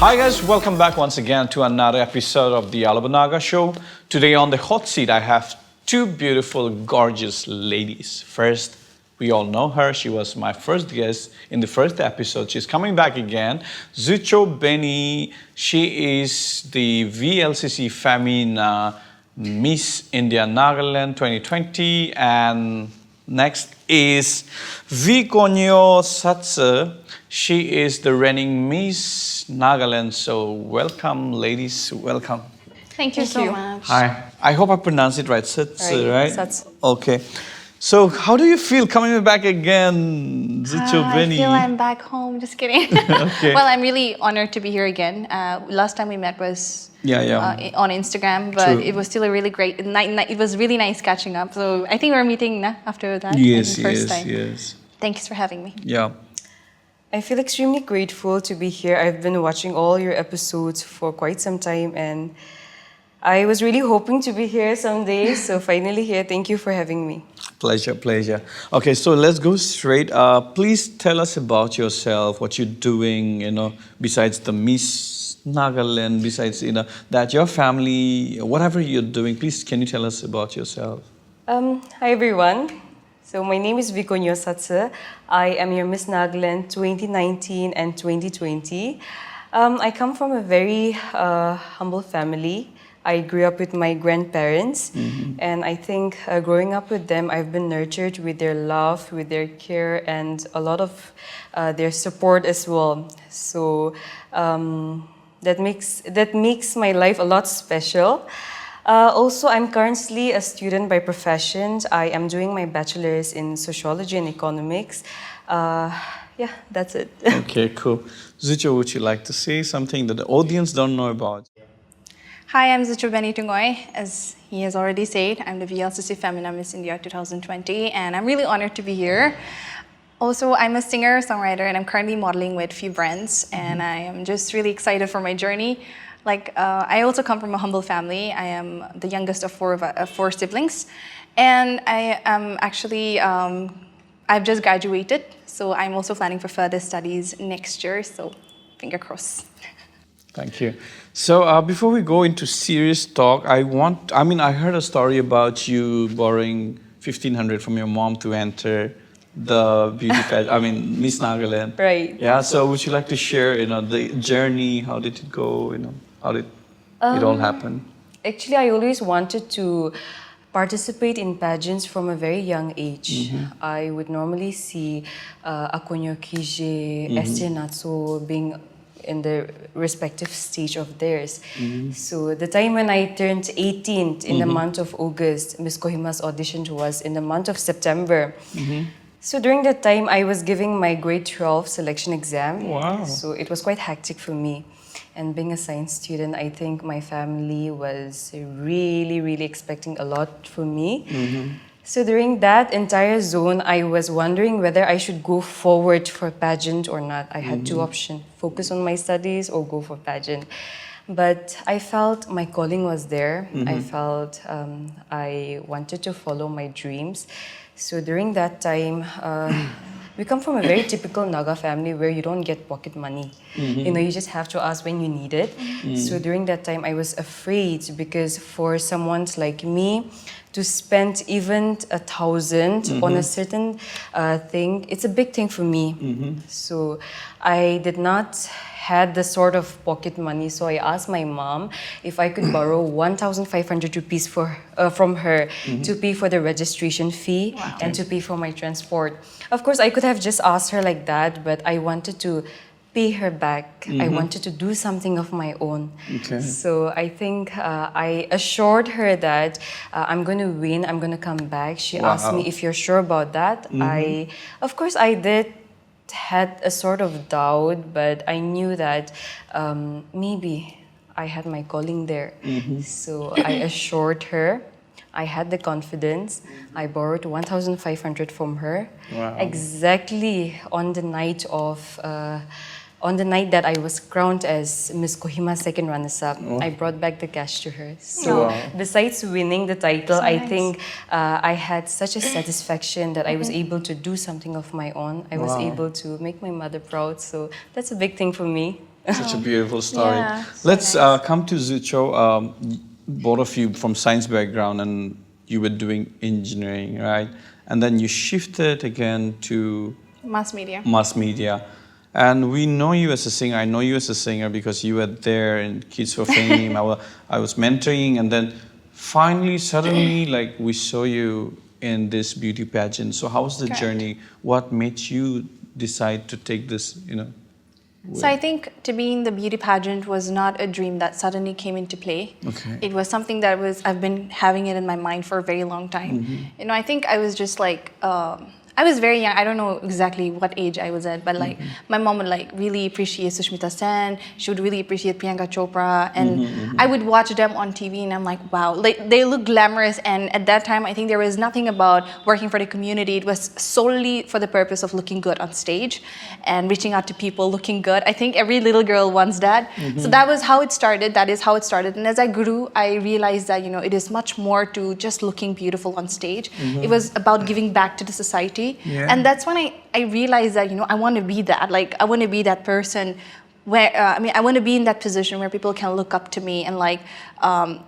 Hi guys, welcome back once again to another episode of the Alobo Naga show. Today on the hot seat I have two beautiful, gorgeous ladies. First, we all know her. She was my first guest in the first episode. She's coming back again. Zuchobeni. She is the VLCC Femina Miss India Nagaland 2020. And next is Vikuonuo Sachu. She is the reigning Miss Nagaland. So welcome, ladies. Welcome. Thank you so much. Hi. I hope I pronounced it right. Sachu, right? Sachu. Okay. So how do you feel coming back again, Zuchobeni? I feel I'm back home. Just kidding. Okay. Well, I'm really honored to be here again. Last time we met was on Instagram, but True. it was still a really great night. It was really nice catching up. So I think we're meeting after that. Yes, first time. yes. Thanks for having me. Yeah. I feel extremely grateful to be here. I've been watching all your episodes for quite some time and I was really hoping to be here someday. So finally here, thank you for having me. Pleasure, pleasure. Okay, so let's go straight. Please tell us about yourself, what you're doing, besides the Miss Nagaland, besides, that your family, whatever you're doing, please can you tell us about yourself? Hi everyone. So my name is Vikuonuo Sachu. I am your Miss Nagaland 2019 and 2020. I come from a very humble family. I grew up with my grandparents, and I think growing up with them, I've been nurtured with their love, with their care, and a lot of their support as well. So that makes my life a lot special. Also, I'm currently a student by profession. I am doing my bachelor's in sociology and economics. Yeah, that's it. Okay, cool. Zucho, would you like to say something that the audience don't know about? Hi, I'm Zuchobeni Tungoe. As he has already said, I'm the VLCC Femina Miss India 2020, and I'm really honored to be here. Also, I'm a singer, songwriter, and I'm currently modeling with a few brands, and I am just really excited for my journey. I also come from a humble family. I am the youngest of four siblings, and I am actually, I've just graduated, so I'm also planning for further studies next year, so finger crossed. Thank you. So before we go into serious talk, I heard a story about you borrowing 1,500 from your mom to enter the beauty pageant, Miss Nagaland. Right. Yeah, so would you like to share, the journey, how did it go, how did it all happen? Actually, I always wanted to participate in pageants from a very young age. I would normally see Akonyo Kije, Esther Natso being in the respective stage of theirs. So the time when I turned 18 in the month of August, Miss Kohima's audition was in the month of September. So during that time, I was giving my grade 12 selection exam. Wow. So it was quite hectic for me. And being a science student, I think my family was really, really expecting a lot from me. So during that entire zone, I was wondering whether I should go forward for pageant or not. I had two options, focus on my studies or go for pageant. But I felt my calling was there. I felt I wanted to follow my dreams. So during that time, we come from a very typical Naga family where you don't get pocket money. You just have to ask when you need it. So during that time, I was afraid because for someone like me, to spend even 1,000 on a certain thing, it's a big thing for me. So I did not had the sort of pocket money, so I asked my mom if I could borrow 1,500 rupees from her to pay for the registration fee and to pay for my transport. Of course, I could have just asked her like that, but I wanted to pay her back. I wanted to do something of my own. Okay. So I think I assured her that I'm going to win, I'm going to come back. She asked me if you're sure about that. Of course, I had a sort of doubt, but I knew that maybe I had my calling there. So I assured her. I had the confidence. I borrowed 1,500 from her. Wow. Exactly on the night that I was crowned as Miss Kohima's second runner-up, I brought back the cash to her. So besides winning the title, I think I had such a satisfaction that I was able to do something of my own. I was able to make my mother proud. So that's a big thing for me. Such a beautiful story. Yeah, so Let's nice. come to Zucho. Both of you from science background, and you were doing engineering, right? And then you shifted again to Mass media. mass media. And we know you as a singer. I know you as a singer because you were there in Kids for Fame. I was mentoring, and then finally, suddenly, like we saw you in this beauty pageant. So how was the Correct. journey? What made you decide to take this, So I think to be in the beauty pageant was not a dream that suddenly came into play. Okay. It was something that I've been having it in my mind for a very long time. I think I was just like, I was very young. I don't know exactly what age I was at, but like my mom would like really appreciate Sushmita Sen. She would really appreciate Priyanka Chopra, and I would watch them on TV, and I'm like, wow, like they look glamorous. And at that time, I think there was nothing about working for the community. It was solely for the purpose of looking good on stage and reaching out to people, looking good. I think every little girl wants that. So that was how it started. That is how it started. And as I grew, I realized that it is much more to just looking beautiful on stage. It was about giving back to the society. Yeah. And that's when I realized that, I want to be that. Like, I want to be that person where, I want to be in that position where people can look up to me and like I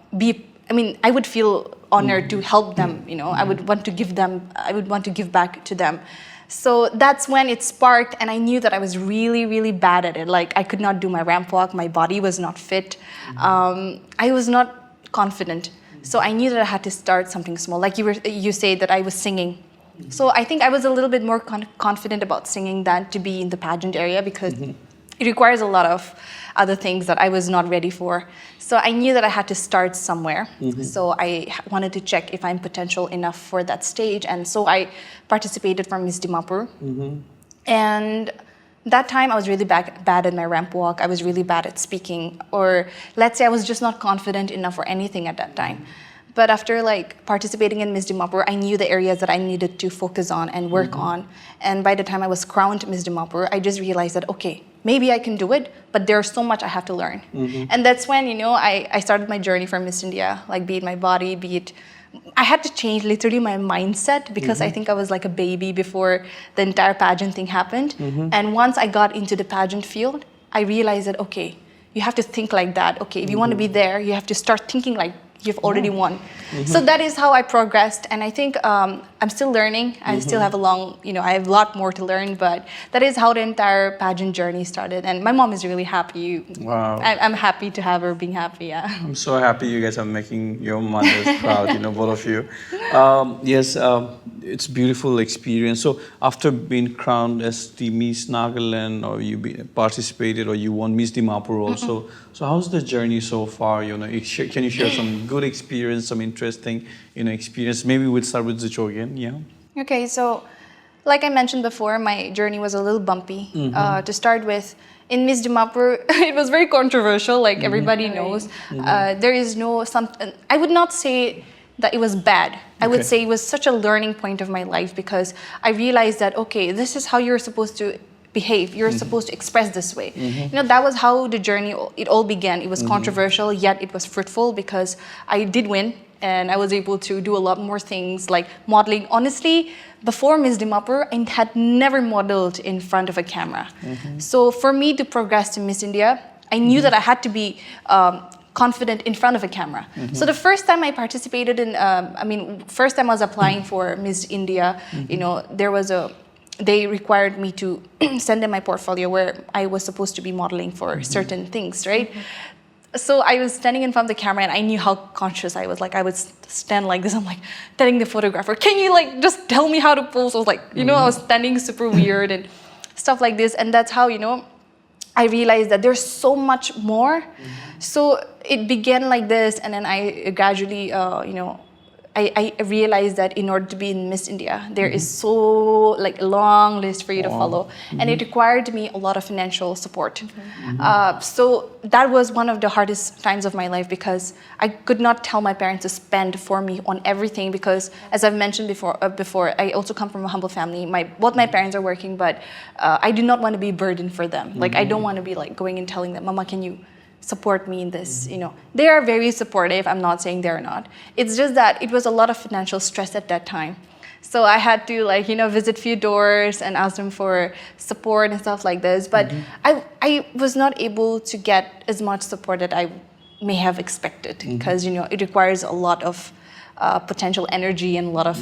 would feel honored to help them, I would want to give back to them. So that's when it sparked, and I knew that I was really, really bad at it. Like, I could not do my ramp walk, my body was not fit. I was not confident. So I knew that I had to start something small. Like you say that I was singing. So I think I was a little bit more confident about singing than to be in the pageant area, because it requires a lot of other things that I was not ready for. So I knew that I had to start somewhere. So I wanted to check if I'm potential enough for that stage. And so I participated for Miss Dimapur. And that time I was really bad at my ramp walk. I was really bad at speaking. Or let's say I was just not confident enough for anything at that time. But after like participating in Miss Dimapur, I knew the areas that I needed to focus on and work on. And by the time I was crowned Miss Dimapur, I just realized that, okay, maybe I can do it, but there's so much I have to learn. And that's when, I started my journey for Miss India, like be it my body, I had to change literally my mindset, because I think I was like a baby before the entire pageant thing happened. And once I got into the pageant field, I realized that, okay, you have to think like that. Okay, if you want to be there, you have to start thinking like you've already won. So that is how I progressed, and I think I'm still learning. I still have I have a lot more to learn, but that is how the entire pageant journey started. And my mom is really happy. Wow. I'm happy to have her being happy, yeah. I'm so happy you guys are making your mothers proud, both of you. Yes, it's beautiful experience. So after being crowned as the Miss Nagaland, or participated, or you won Miss Dimapur also, so how's the journey so far? Can you share some good experience, some interesting, experience? Maybe we'll start with Zucho again, yeah? Okay, so like I mentioned before, my journey was a little bumpy. To start with, in Miss Dimapur, it was very controversial, like everybody knows. There is I would not say that it was bad. I would say it was such a learning point of my life, because I realized that, okay, this is how you're supposed to behave. You're supposed to express this way. That was how the journey, it all began. It was controversial, yet it was fruitful, because I did win. And I was able to do a lot more things like modeling. Honestly, before Miss Dimapur, I had never modeled in front of a camera. So for me to progress to Miss India, I knew that I had to be confident in front of a camera. So the first time I participated in, first time I was applying for Miss India, they required me to send in my portfolio where I was supposed to be modeling for certain things, right? So I was standing in front of the camera, and I knew how conscious I was. Like, I would stand like this. I'm like telling the photographer, can you like just tell me how to pose? I was like, I was standing super weird and stuff like this. And that's how, I realized that there's so much more. So it began like this, and then I gradually, I realized that in order to be in Miss India, there is so like a long list for you to follow, and it required me a lot of financial support. So that was one of the hardest times of my life, because I could not tell my parents to spend for me on everything, because as I've mentioned before, I also come from a humble family. Both my parents are working, but I do not want to be a burden for them. Like, I don't want to be like going and telling them, Mama, can you support me in this? They are very supportive. I'm not saying they're not. It's just that it was a lot of financial stress at that time. So I had to like, visit few doors and ask them for support and stuff like this. But I was not able to get as much support that I may have expected because, it requires a lot of potential energy and a lot of,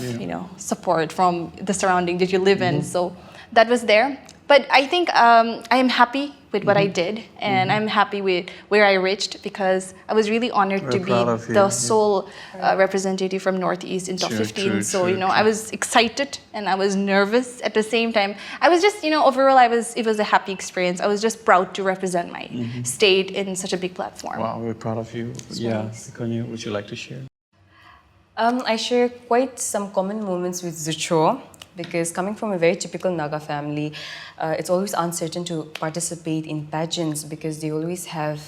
support from the surrounding that you live in. So that was there. But I think I am happy with what I did, and I'm happy with where I reached because I was really honored to be the sole representative from Northeast in top 15. So I was excited and I was nervous at the same time. I was just overall it was a happy experience. I was just proud to represent my state in such a big platform. Wow, we're proud of you. Vikuonuo, would you like to share? I share quite some common moments with Zucho because coming from a very typical Naga family, it's always uncertain to participate in pageants because they always have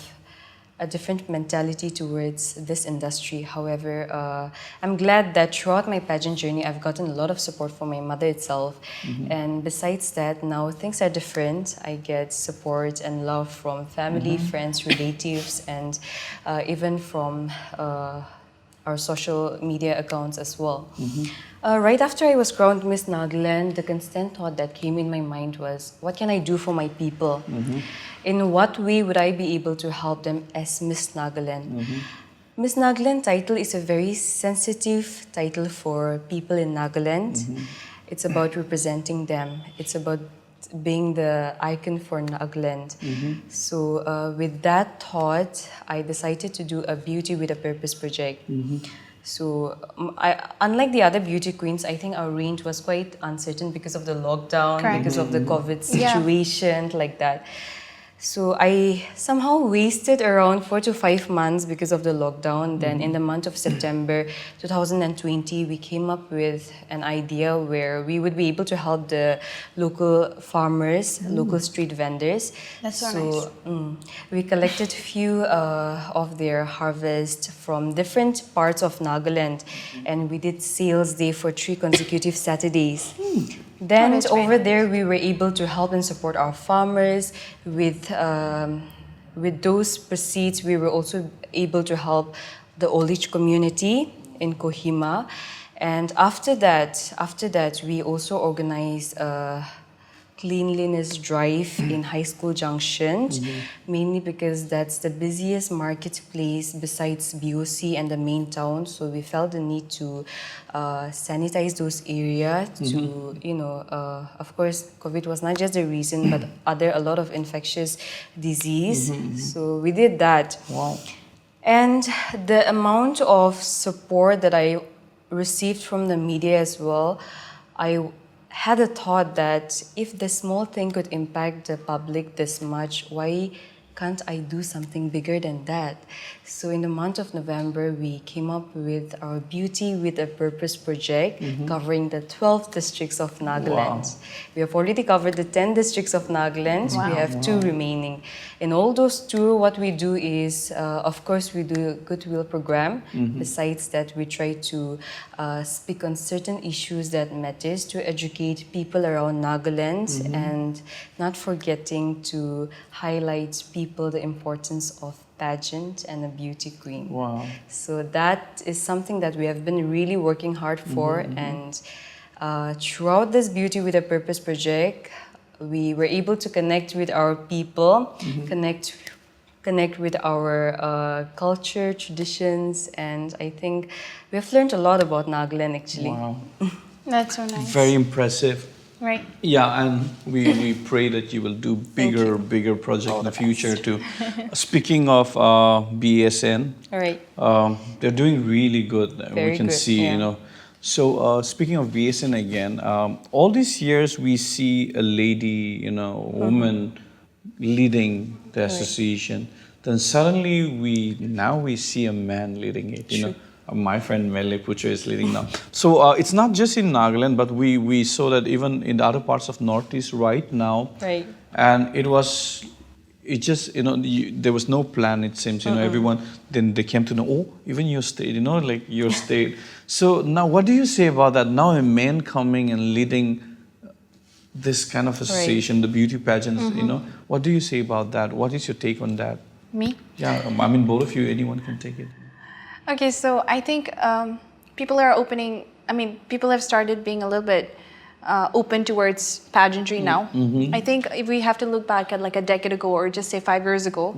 a different mentality towards this industry. However, I'm glad that throughout my pageant journey, I've gotten a lot of support from my mother itself. And besides that, now things are different. I get support and love from family, friends, relatives, and even from our social media accounts as well. Right after I was crowned Miss Nagaland, the constant thought that came in my mind was, what can I do for my people? In what way would I be able to help them as Miss Nagaland? Miss Nagaland title is a very sensitive title for people in Nagaland. It's about representing them. It's about being the icon for Nagaland. So with that thought, I decided to do a Beauty with a Purpose project. So unlike the other beauty queens, I think our range was quite uncertain because of the lockdown, because of the COVID situation, like that. So I somehow wasted around 4 to 5 months because of the lockdown. Then in the month of September 2020, we came up with an idea where we would be able to help the local farmers, local street vendors. That's so nice. We collected few of their harvest from different parts of Nagaland, and we did sales day for 3 consecutive Saturdays. Then over there, we were able to help and support our farmers. With those proceeds, we were also able to help the old age community in Kohima. And after that, we also organized a cleanliness drive in High School Junction, mainly because that's the busiest marketplace besides BOC and the main town. So we felt the need to sanitize those areas to, of course, COVID was not just the reason, but a lot of infectious disease. So we did that. Wow. And the amount of support that I received from the media as well, I had a thought that if the small thing could impact the public this much, why can't I do something bigger than that? So in the month of November, we came up with our Beauty with a Purpose project covering the 12 districts of Nagaland. Wow. We have already covered the 10 districts of Nagaland. We have 2 remaining. In all those 2, what we do is, of course, we do a goodwill program. Besides that, we try to speak on certain issues that matters to educate people around Nagaland and not forgetting to highlight people the importance of pageant and a beauty queen. Wow. So that is something that we have been really working hard for. And throughout this Beauty with a Purpose project, we were able to connect with our people, connect with our culture, traditions, and I think we have learned a lot about Nagaland actually. Wow. That's so nice. Very impressive. Right. Yeah, and we pray that you will do bigger project in the future too. Speaking of BSN, All right. they're doing really good. Very we can good, see, yeah. So speaking of BSN again, all these years we see a lady, woman leading the association. Then suddenly we see a man leading it. My friend Mele Pucho is leading now. So it's not just in Nagaland, but we saw that even in the other parts of Northeast right now. Right. And there was no plan, it seems, everyone, then they came to know, even your state, like your state. So now what do you say about that? Now a man coming and leading this kind of association, the beauty pageants, what do you say about that? What is your take on that? Me? Yeah, both of you, anyone can take it. Okay, so I think people are opening I mean, people have started being a little bit open towards pageantry now. I think if we have to look back at like a decade ago or just say 5 years ago,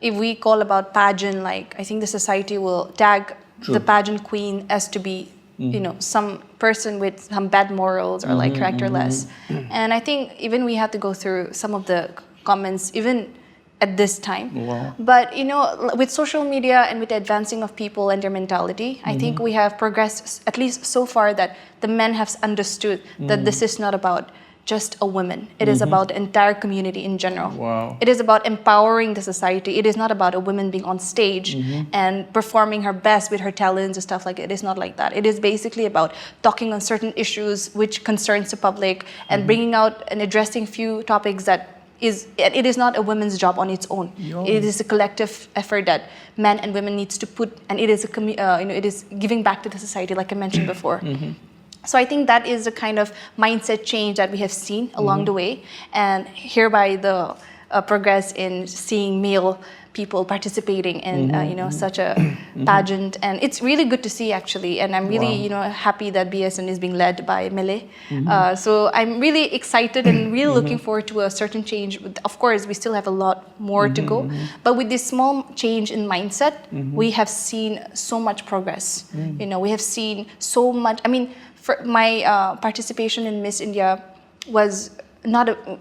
if we call about pageant, like I think the society will tag the pageant queen as to be, you know, some person with some bad morals or like characterless. And I think even we had to go through some of the comments even at this time. Wow. But you know, with social media and with the advancing of people and their mentality, I think we have progressed at least so far that the men have understood that this is not about just a woman. It is about the entire community in general. Wow. It is about empowering the society. It is not about a woman being on stage and performing her best with her talents and stuff like that. It is not like that. It is basically about talking on certain issues which concerns the public and bringing out and addressing few topics that it is not a woman's job on its own. It is a collective effort that men and women needs to put, and it is it is giving back to the society, like I mentioned before. So I think that is a kind of mindset change that we have seen along the way, and hereby the progress in seeing male people participating in such a pageant, and it's really good to see actually. And I'm really happy that BSN is being led by Mele. So I'm really excited and really looking forward to a certain change. Of course, we still have a lot more to go, but with this small change in mindset, we have seen so much progress. You know, we have seen so much. I mean, for my participation in Miss India was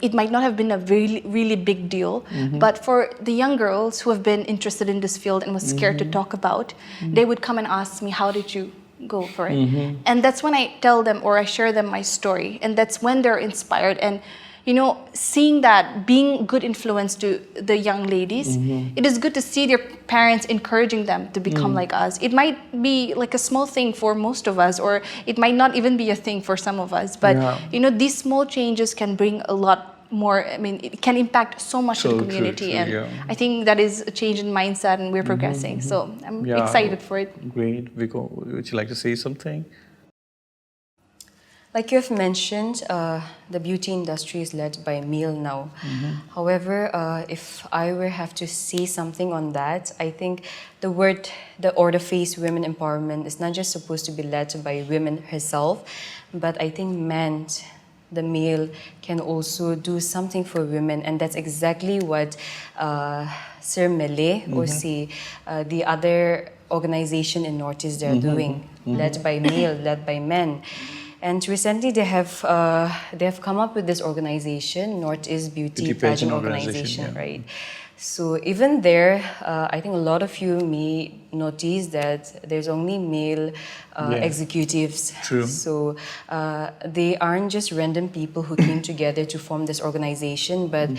it might not have been a really big deal, but for the young girls who have been interested in this field and was scared to talk about, they would come and ask me, how did you go for it? And that's when I tell them or I share them my story, and that's when they're inspired. And you know, seeing that, being good influence to the young ladies, it is good to see their parents encouraging them to become like us. It might be like a small thing for most of us, or it might not even be a thing for some of us. But you know, these small changes can bring a lot more. I mean, it can impact so much of the community, and I think that is a change in mindset, and we're progressing. So I'm excited for it. Great. Viko, would you like to say something? Like you have mentioned, the beauty industry is led by male now. However, if I were have to say something on that, I think the phrase women empowerment is not just supposed to be led by women herself, but I think men, the male, can also do something for women, and that's exactly what Sir Mele or the other organization in Northeast they're doing, led by male, led by men. And recently they have come up with this organization, Northeast Beauty Pageant Organization, right? So even there, I think a lot of you may notice that there's only male executives. True. So they aren't just random people who came together to form this organization, but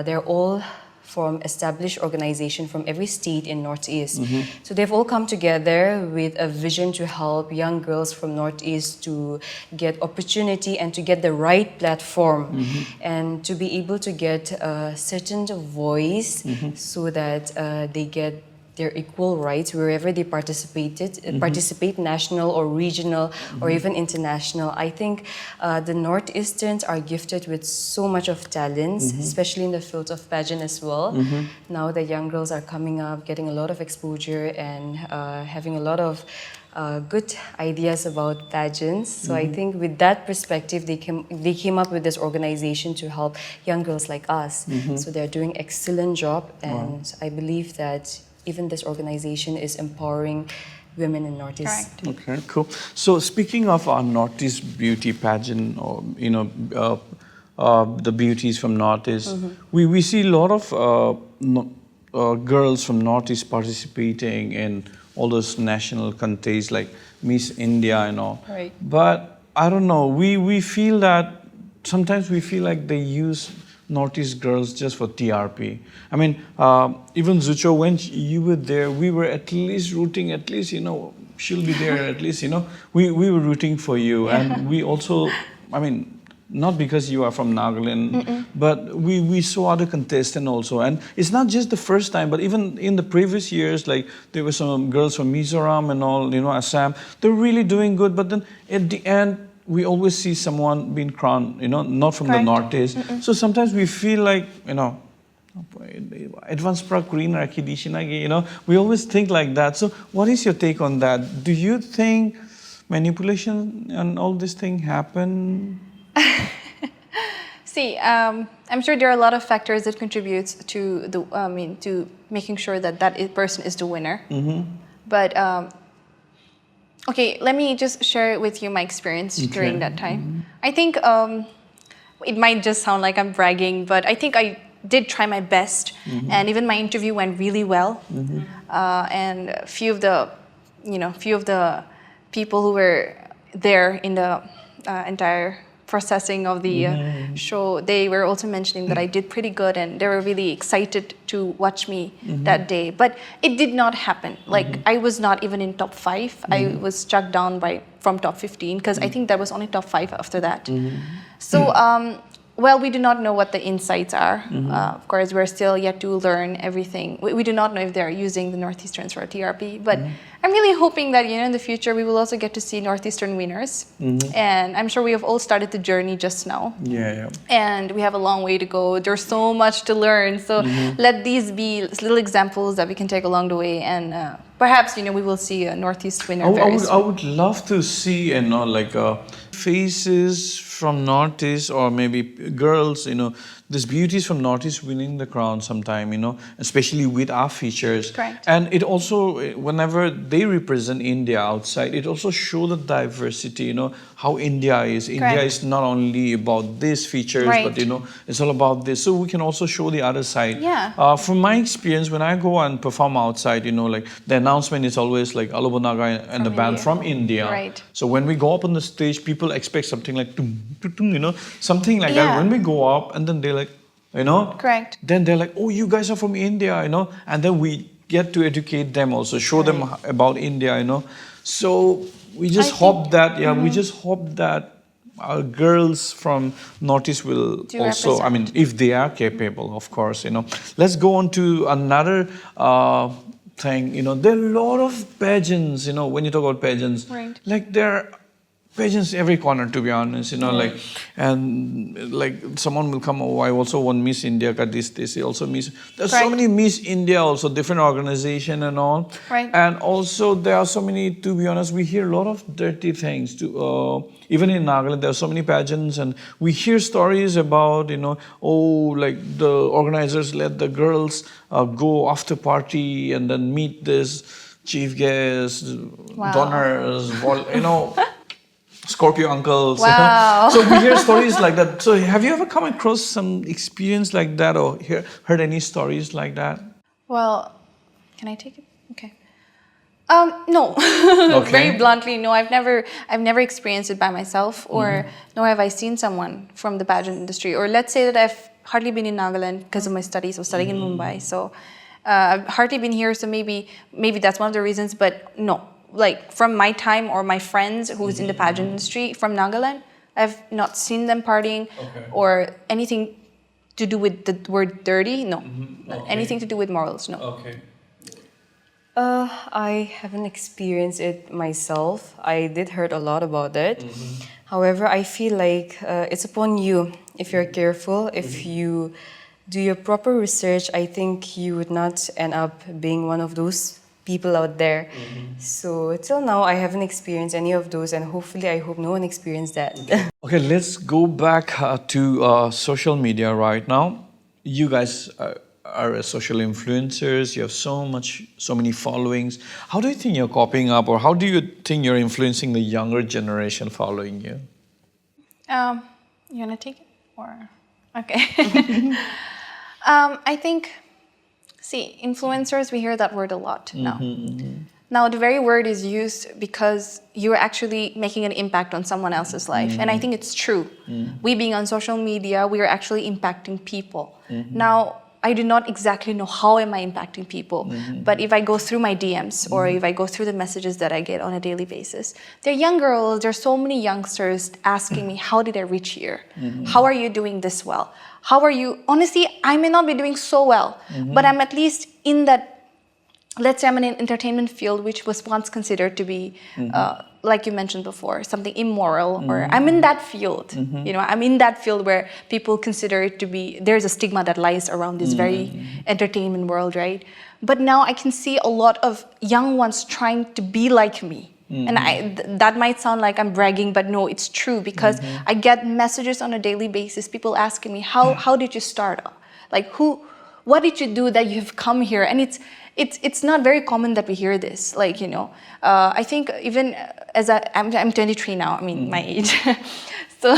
they're all from established organization from every state in Northeast. So they've all come together with a vision to help young girls from Northeast to get opportunity and to get the right platform and to be able to get a certain voice so that they get their equal rights wherever they participate, national or regional or even international. I think the Northeasterns are gifted with so much of talents, especially in the field of pageant as well. Now the young girls are coming up, getting a lot of exposure and having a lot of good ideas about pageants. So I think with that perspective, they came up with this organization to help young girls like us. So they're doing excellent job, and I believe that even this organization is empowering women in Northeast. Correct. Okay, cool. So speaking of our Northeast beauty pageant, or the beauties from Northeast, we see a lot of girls from Northeast participating in all those national contests like Miss India and all. Right. But I don't know. We feel that sometimes we feel like they use Northeast girls just for TRP. I mean, even Zucho, when you were there, we were at least rooting, she'll be there at least, we were rooting for you. And we also, I mean, not because you are from Nagaland, but we saw other contestants also. And it's not just the first time, but even in the previous years, like there were some girls from Mizoram and all, Assam, they're really doing good. But then at the end, we always see someone being crowned, not from the Northeast. So sometimes we feel like, advanced pra-Korean we always think like that. So what is your take on that? Do you think, manipulation and all this thing happen? See, I'm sure there are a lot of factors that contributes to to making sure that person is the winner. But okay, let me just share with you my experience during that time. I think it might just sound like I'm bragging, but I think I did try my best, and even my interview went really well. And a few of the people who were there in the entire processing of the show, they were also mentioning that I did pretty good, and they were really excited to watch me that day. But it did not happen. Like I was not even in top 5. I was struck down from top 15 because I think that was only top 5 after that. So well, we do not know what the insights are. Of course, we're still yet to learn everything. We do not know if they're using the Northeasterns for TRP, but I'm really hoping that in the future we will also get to see Northeastern winners. And I'm sure we have all started the journey just now. Yeah. And we have a long way to go. There's so much to learn. So let these be little examples that we can take along the way, and perhaps we will see a Northeast winner very soon. I would love to see faces from Northeast, or maybe girls, these beauties from Northeast winning the crown sometime, especially with our features. Correct. And it also, whenever they represent India outside, it also shows the diversity, how India is. Correct. India is not only about these features, but it's all about this. So we can also show the other side. Yeah. From my experience, when I go and perform outside, like the announcement is always like Alobo Naga and the band from India. Right. So when we go up on the stage, people expect something like something like that. When we go up, and then they're like, Correct. Then they're like, oh, you guys are from India, and then we get to educate them also, show them about India, So we just hope that, we just hope that our girls from Northeast will also, if they are capable, of course, Let's go on to another thing, there are a lot of pageants, when you talk about pageants, like there are pageants every corner, to be honest, and someone will come, oh, I also won Miss India, this also Miss. There's so many Miss India also, different organization and all. And also there are so many, to be honest, we hear a lot of dirty things too. Even in Nagaland, there are so many pageants, and we hear stories about, the organizers let the girls go after party and then meet this chief guests, donors, Scorpio uncles. Wow. So we hear stories like that. So have you ever come across some experience like that, or heard any stories like that? Well, can I take it? Okay. No. Okay. Very bluntly, no. I've never experienced it by myself, or nor have I seen someone from the pageant industry. Or let's say that I've hardly been in Nagaland because of my studies. I was studying in Mumbai, so I've hardly been here. So maybe that's one of the reasons. But no. Like from my time or my friends who's in the pageant industry from Nagaland, I've not seen them partying or anything to do with the word dirty. No, anything to do with morals. No. Okay. I haven't experienced it myself. I did heard a lot about it. However, I feel like it's upon you. If you're careful, if you do your proper research, I think you would not end up being one of those people out there. So till now, I haven't experienced any of those, and hopefully I hope no one experienced that. Okay, let's go back to social media right now. You guys are social influencers. You have so many followings. How do you think you're copying up, or how do you think you're influencing the younger generation following you? You wanna take it, or okay? I think. See, influencers, we hear that word a lot now. Now, the very word is used because you're actually making an impact on someone else's life. And I think it's true. We being on social media, we are actually impacting people. Now, I do not exactly know how am I impacting people, but if I go through my DMs or if I go through the messages that I get on a daily basis, there are young girls, there are so many youngsters asking me, how did I reach here? How are you doing this well? How are you? Honestly, I may not be doing so well, but I'm at least in that, let's say I'm in an entertainment field, which was once considered to be, like you mentioned before, something immoral, or I'm in that field, I'm in that field where people consider it to be, there's a stigma that lies around this very entertainment world, right? But now I can see a lot of young ones trying to be like me. And that might sound like I'm bragging, but no, it's true because I get messages on a daily basis, people asking me, how did you start? Like what did you do that you've come here? And it's not very common that we hear this. Like, I think even as I'm 23 now, I mean, my age. So,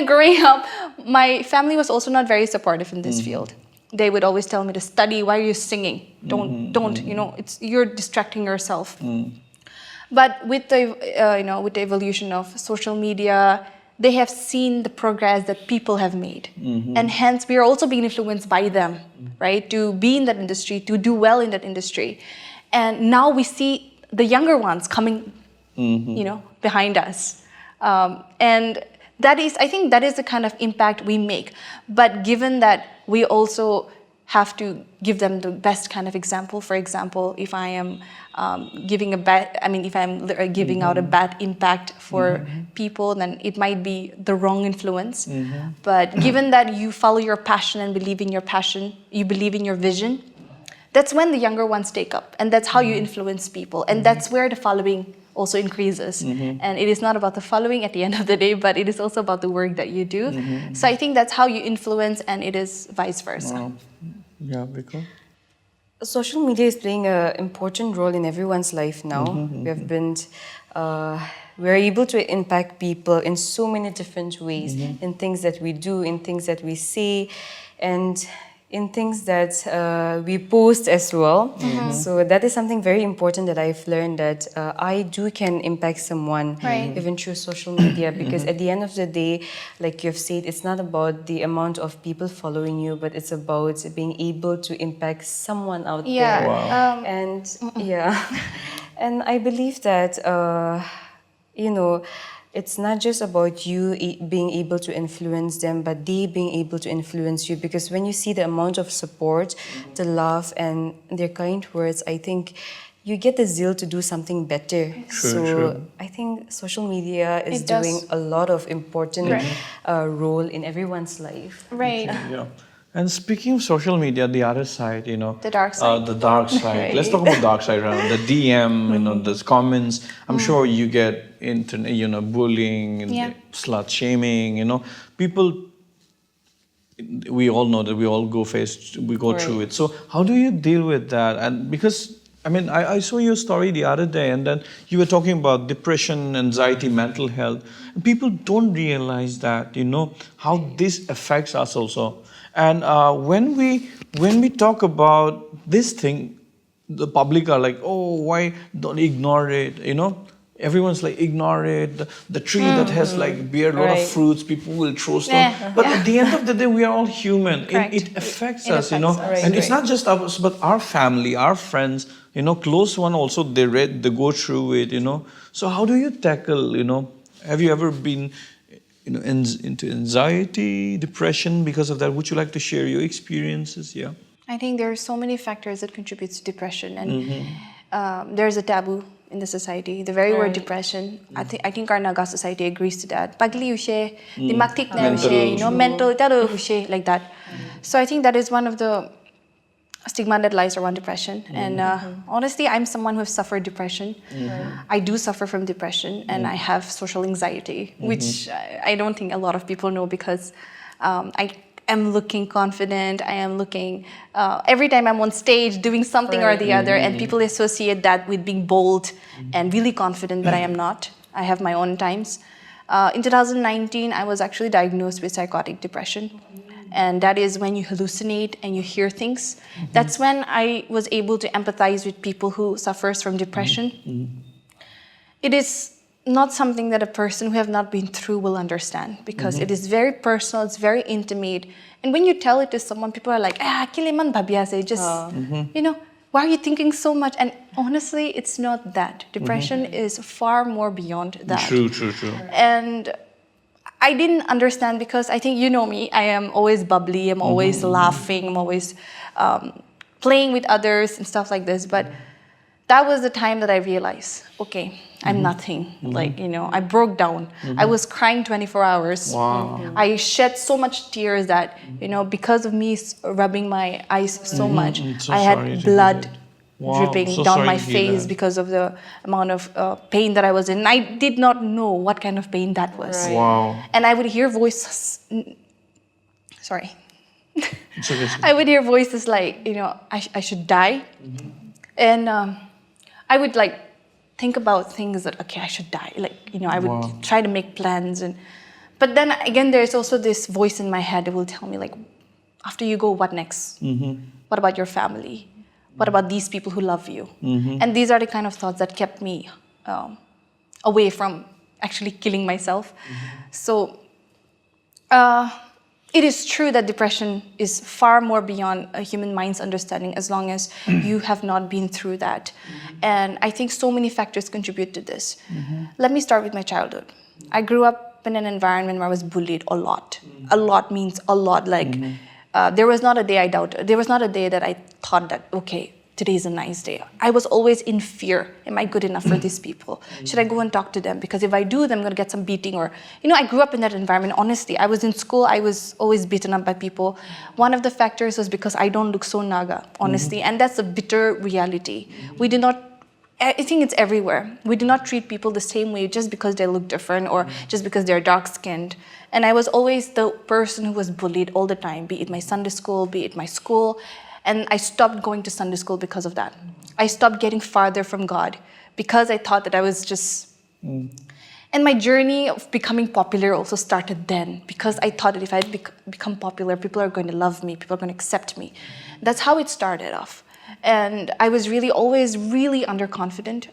growing up, my family was also not very supportive in this field. They would always tell me to study. Why are you singing? Don't, you're distracting yourself. But with the, with the evolution of social media, they have seen the progress that people have made. And hence, we are also being influenced by them, right? To be in that industry, to do well in that industry. And now we see the younger ones coming, behind us. And I think that is the kind of impact we make. But given that we also have to give them the best kind of example. For example, if I am giving out a bad impact for people, then it might be the wrong influence. But given that you follow your passion and believe in your passion, you believe in your vision, that's when the younger ones take up. And that's how you influence people. And that's where the following also increases. And it is not about the following at the end of the day, but it is also about the work that you do. So I think that's how you influence, and it is vice versa. Wow. Yeah, because social media is playing an important role in everyone's life now. We're able to impact people in so many different ways, in things that we do, in things that we say, and in things that we post as well. So that is something very important that I've learned, that I can impact someone even through social media, because at the end of the day, like you've said, it's not about the amount of people following you, but it's about being able to impact someone out there. Wow. And and I believe that it's not just about you being able to influence them, but they being able to influence you. Because when you see the amount of support, the love, and their kind words, I think you get the zeal to do something better. True. I think social media is doing a lot of important role in everyone's life. Right. Yeah. And speaking of social media, the other side, the dark side. The dark side. Let's talk about dark side around the DM, the comments. I'm sure you get bullying, and slut shaming. People. We all know that we all go through it. So how do you deal with that? And because I saw your story the other day, and then you were talking about depression, anxiety, mental health. And people don't realize that, how this affects us also. And when we talk about this thing, the public are like, oh, why don't ignore it? Everyone's like, ignore it. The tree that has bear a lot of fruits, people will throw stones. But at the end of the day, we are all human. It affects us, And it's not just us, but our family, our friends, close one also, they go through it, So how do you tackle, have you ever been into anxiety, depression because of that? Would you like to share your experiences? Yeah. I think there are so many factors that contribute to depression, and there's a taboo in the society. The very word depression, I think our Naga society agrees to that. Pagli ushe, dimaktik na ushe, mental ushe, like that. So I think that is one of the stigma that lies around depression. And honestly, I'm someone who has suffered depression. I do suffer from depression, and I have social anxiety, which I don't think a lot of people know, because I am looking confident. I am looking, every time I'm on stage doing something or the other, and people associate that with being bold and really confident, but I am not. I have my own times. In 2019, I was actually diagnosed with psychotic depression. And that is when you hallucinate and you hear things. That's when I was able to empathize with people who suffers from depression. It is not something that a person who have not been through will understand, because it is very personal, it's very intimate. And when you tell it to someone, people are like, kiliman babya se, just, why are you thinking so much? And honestly, it's not that. Depression is far more beyond that. True. And I didn't understand, because I think you know me, I am always bubbly, I'm always laughing, I'm always playing with others and stuff like this. But that was the time that I realized, okay, I'm nothing. I broke down. I was crying 24 hours. Wow. I shed so much tears that, because of me rubbing my eyes so much, I had blood Wow, dripping so down sorry my to hear face that. because of the amount of pain that I was in. I did not know what kind of pain that was. Right. Wow. And I would hear voices, sorry. It's okay. I would hear voices like, I should die. And I would like think about things that, okay, I should die. Like, I would Wow. try to make plans. But then again, there's also this voice in my head that will tell me like, after you go, what next? What about your family? What about these people who love you? And these are the kind of thoughts that kept me away from actually killing myself. So it is true that depression is far more beyond a human mind's understanding as long as you have not been through that. And I think so many factors contribute to this. Let me start with my childhood. I grew up in an environment where I was bullied a lot. A lot means a lot. Like there was not a day I doubted. There was not a day that I thought that, okay, today is a nice day. I was always in fear. Am I good enough for these people? Should I go and talk to them? Because if I do, then I'm going to get some beating. Or, I grew up in that environment, honestly. I was in school, I was always beaten up by people. One of the factors was because I don't look so Naga, honestly. And that's a bitter reality. We do not, I think it's everywhere. We do not treat people the same way just because they look different or just because they're dark-skinned. And I was always the person who was bullied all the time, be it my Sunday school, be it my school. And I stopped going to Sunday school because of that. I stopped getting farther from God because I thought that I was just... And my journey of becoming popular also started then because I thought that if I become popular, people are going to love me, people are going to accept me. That's how it started off. And I was always really underconfident.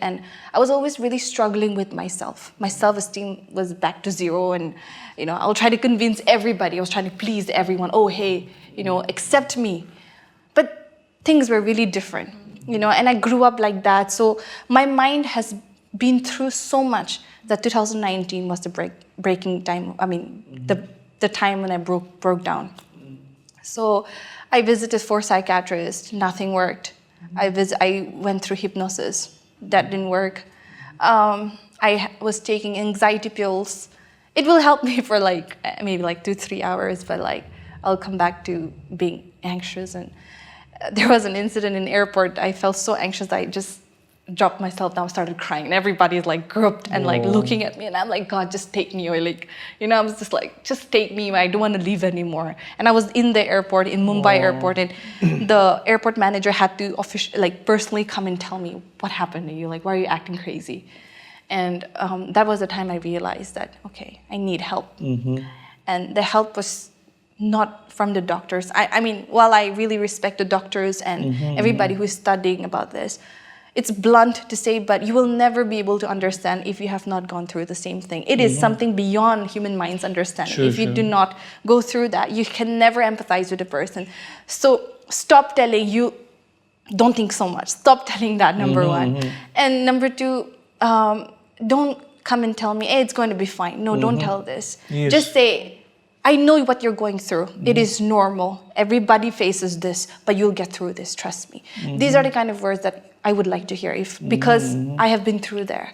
And I was always really struggling with myself. My self-esteem was back to zero and, I'll try to convince everybody. I was trying to please everyone. Oh, hey, accept me. But things were really different, and I grew up like that. So my mind has been through so much that 2019 was the breaking time. I mean, the time when I broke down. So I visited 4 psychiatrists, nothing worked. I went through hypnosis, that didn't work. I was taking anxiety pills. It will help me for maybe 2-3 hours, but I'll come back to being anxious. And there was an incident in the airport. I felt so anxious I just dropped myself down, started crying, and everybody's grouped and looking at me, and I'm like, God, just take me, or I was just just take me, I don't want to leave anymore. And I was in the airport, in Mumbai airport, and the airport manager had to personally come and tell me, what happened to you? Why are you acting crazy? And that was the time I realized that, okay, I need help. And the help was not from the doctors. I mean, while I really respect the doctors and everybody who is studying about this, it's blunt to say, but you will never be able to understand if you have not gone through the same thing. It is something beyond human mind's understanding. If you do not go through that, you can never empathize with a person. So stop telling you, don't think so much. Stop telling that, number one. And number two, don't come and tell me, hey, it's going to be fine. No, don't tell this. Yes. Just say, I know what you're going through. It is normal. Everybody faces this, but you'll get through this, trust me. These are the kind of words that I would like to hear because I have been through there.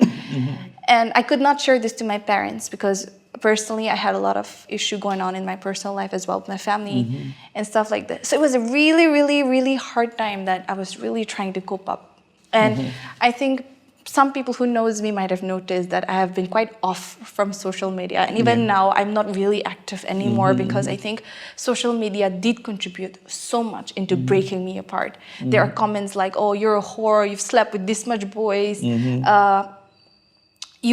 And I could not share this to my parents because personally I had a lot of issue going on in my personal life as well with my family and stuff like that. So it was a really, really, really hard time that I was really trying to cope up. And I think some people who knows me might have noticed that I have been quite off from social media. And even now, I'm not really active anymore because I think social media did contribute so much into breaking me apart. There are comments like, oh, you're a whore, you've slept with this much boys, you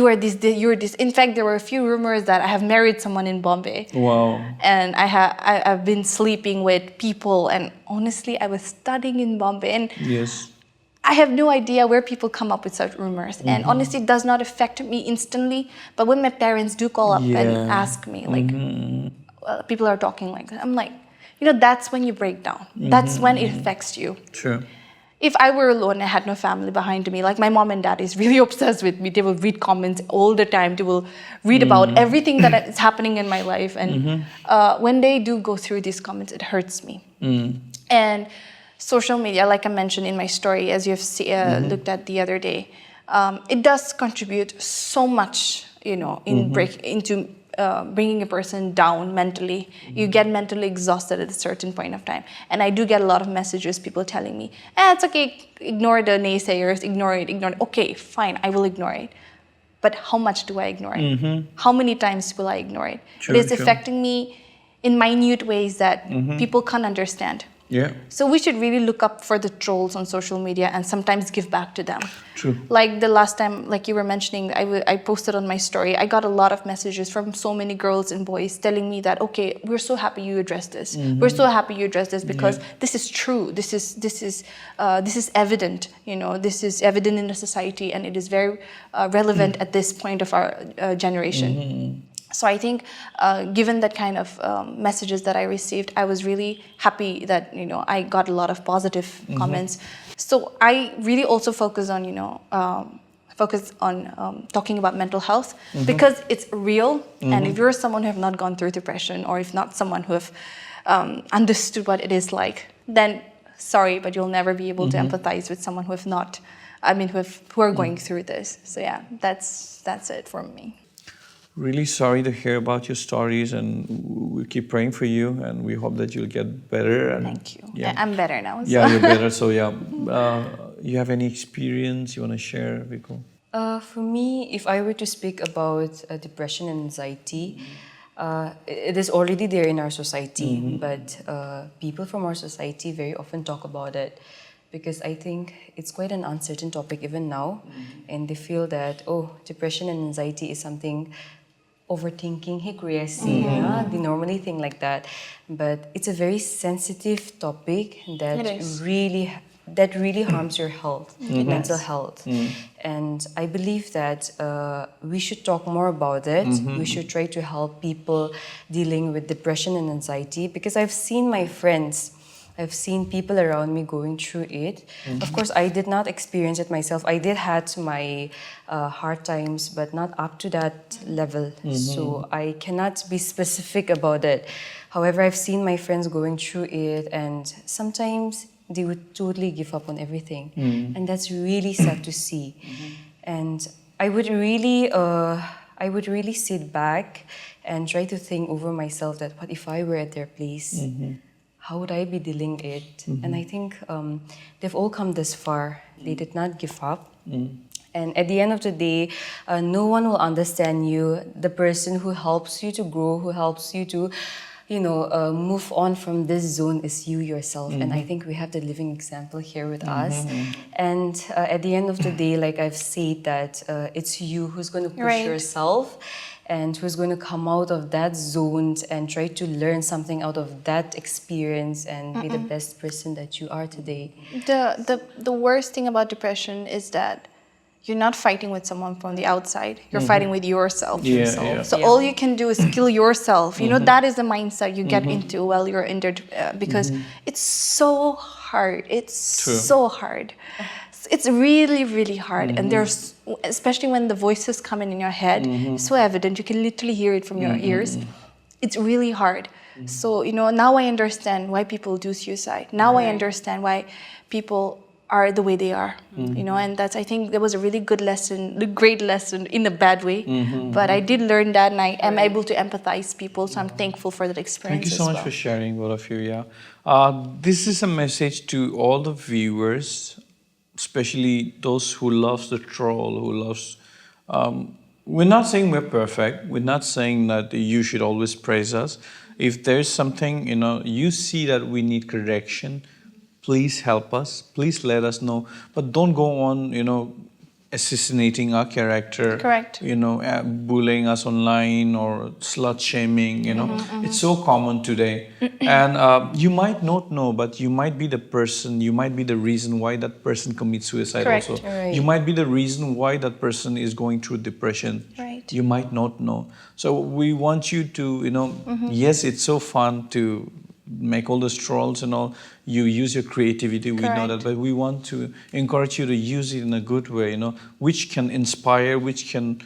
are this, you're this. In fact, there were a few rumors that I have married someone in Bombay. Wow. And I've been sleeping with people. And honestly, I was studying in Bombay. And Yes. I have no idea where people come up with such rumors. And honestly, it does not affect me instantly. But when my parents do call up and ask me, people are talking like that, I'm like, that's when you break down. That's when it affects you. True. If I were alone and I had no family behind me, like my mom and dad is really obsessed with me. They will read comments all the time. They will read about everything that is happening in my life. And when they do go through these comments, it hurts me. And social media, like I mentioned in my story, as you've looked at the other day, it does contribute so much, into bringing a person down mentally. You get mentally exhausted at a certain point of time. And I do get a lot of messages, people telling me, it's okay, ignore the naysayers, ignore it. Okay, fine, I will ignore it. But how much do I ignore it? How many times will I ignore it? True, it is true. affecting me in minute ways that people can't understand. Yeah. So we should really look up for the trolls on social media and sometimes give back to them. True. Like the last time, like you were mentioning, I posted on my story, I got a lot of messages from so many girls and boys telling me that, okay, we're so happy you addressed this. We're so happy you addressed this because this is true. This is evident. You know, this is evident in the society, and it is very relevant at this point of our generation. So I think, given that kind of messages that I received, I was really happy that, you know, I got a lot of positive comments. So I really also focus on, talking about mental health because it's real. And if you're someone who have not gone through depression, or if not someone who have understood what it is like, then sorry, but you'll never be able to empathize with someone who have not, who are going through this. So yeah, that's it for me. Really sorry to hear about your stories, and we keep praying for you, and we hope that you'll get better. And Thank you. Yeah. I'm better now. So. Yeah, you're better. So yeah, you have any experience you want to share, Viku? For me, if I were to speak about depression and anxiety, it is already there in our society, but people from our society very often talk about it because I think it's quite an uncertain topic even now, and they feel that, depression and anxiety is something overthinking, the normally thing like that. But it's a very sensitive topic that really harms your health, mental health. And I believe that we should talk more about it. We should try to help people dealing with depression and anxiety, because I've seen my friends, I've seen people around me going through it. Of course, I did not experience it myself. I did had my hard times, but not up to that level. So I cannot be specific about it. However, I've seen my friends going through it, and sometimes they would totally give up on everything. And that's really sad to see. And I would really sit back and try to think over myself that what if I were at their place? How would I be dealing it? And I think they've all come this far. They did not give up. And at the end of the day, no one will understand you. The person who helps you to grow, who helps you to, move on from this zone is you yourself. And I think we have the living example here with us. And at the end of the day, like I've said, that it's you who's going to push yourself, and who's going to come out of that zone and try to learn something out of that experience and be the best person that you are today. The worst thing about depression is that you're not fighting with someone from the outside. You're fighting with yourself. So all you can do is kill yourself. You know, that is the mindset you get into while you're in there, because it's so hard. It's so hard. It's really, really hard. And there's, especially when the voices come in your head, it's so evident. You can literally hear it from your ears. It's really hard. So, now I understand why people do suicide. Now I understand why people are the way they are, and that's, I think there was a really good lesson, a great lesson in a bad way, but I did learn that, and I am able to empathize people, so I'm thankful for that experience. Thank you so much for sharing, both of you. This is a message to all the viewers, especially those who loves the troll, who loves, we're not saying we're perfect, we're not saying that you should always praise us. If there's something, you see that we need correction, please help us, please let us know, but don't go on, assassinating our character. Correct. Bullying us online or slut shaming, It's so common today. And you might not know, but you might be the person, you might be the reason why that person commits suicide. Correct. Also. Right. You might be the reason why that person is going through depression. Right. You might not know. So we want you to, yes, it's so fun to make all those trolls and all. You use your creativity, we know that, but we want to encourage you to use it in a good way, which can inspire, which can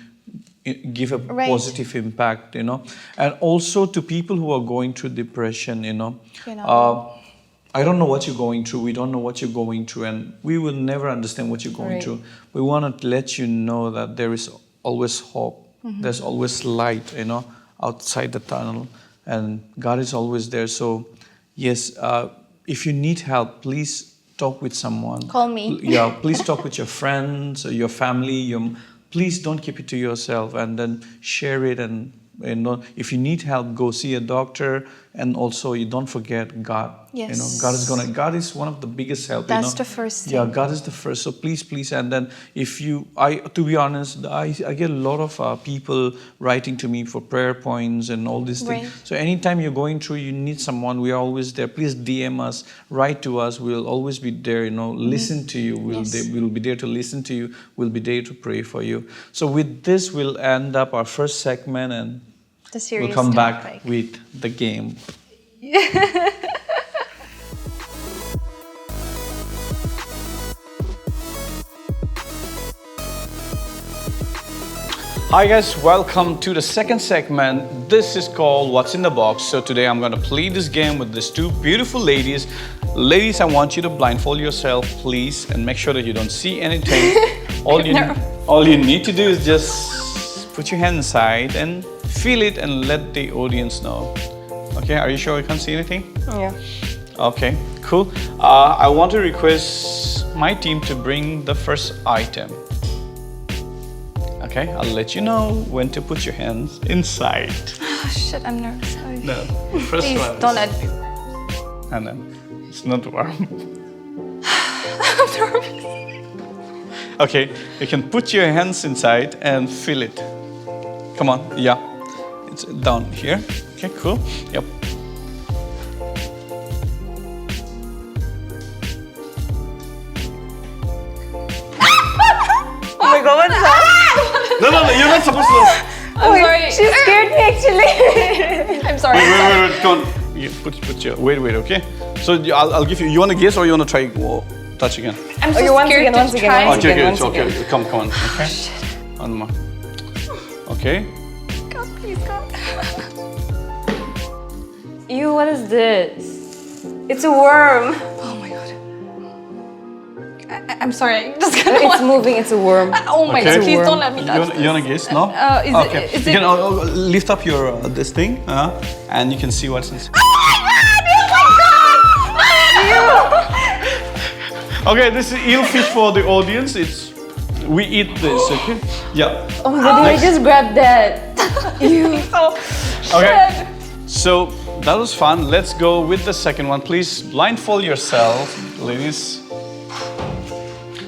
give a positive impact, And also to people who are going through depression, I don't know what you're going through, we don't know what you're going through, and we will never understand what you're going through. We want to let you know that there is always hope, there's always light, outside the tunnel, and God is always there. So, yes, if you need help, please talk with someone. Call me. Yeah, please talk with your friends, or your family. Please don't keep it to yourself, and then share it. And if you need help, go see a doctor. And also, you don't forget God. Yes. God is one of the biggest help. That's the first thing. Yeah, God is the first. So please, and then to be honest, I get a lot of people writing to me for prayer points and all these things. Right. So anytime you're going through, you need someone, we are always there. Please DM us, write to us. We'll always be there. Listen to you. We'll be there to listen to you. We'll be there to pray for you. So with this, we'll end up our first segment, and The serious we'll come back topic. with the game. Hi guys, welcome to the second segment. This is called What's in the Box. So today I'm going to play this game with these two beautiful ladies. Ladies, I want you to blindfold yourself, please, and make sure that you don't see anything. All you need to do is just put your hand inside and feel it and let the audience know. Okay, are you sure you can't see anything? Yeah. Okay, cool. I want to request my team to bring the first item. Okay, I'll let you know when to put your hands inside. Oh shit, I'm nervous. Sorry. No, first Please one. don't let me. And then it's not warm. I'm nervous. Okay, you can put your hands inside and feel it. Come on, yeah. It's down here. Okay, cool. Yep. Oh my God, what's that? No, you're not supposed to. I'm sorry. She scared me actually. I'm sorry. Wait, come on. You put your, wait, okay. So I'll give you, you want to guess or you want to try touch again? I'm so Okay, once scared again, to once again, try. once again. Okay, come on, okay? One more. Okay. God, please, God. Ew, what is this? It's a worm. Oh my God. I'm sorry. I just kind of It's moving, it's a worm. Oh my Okay. God, please Worm. don't let me touch You want to guess? No? Is okay. it, is You it... can lift up your this thing, and you can see what's inside. Okay, this is eelfish for the audience. We eat this, okay? Yeah. Oh my God, I just grabbed that. Ew. Okay. So that was fun. Let's go with the second one. Please blindfold yourself, ladies.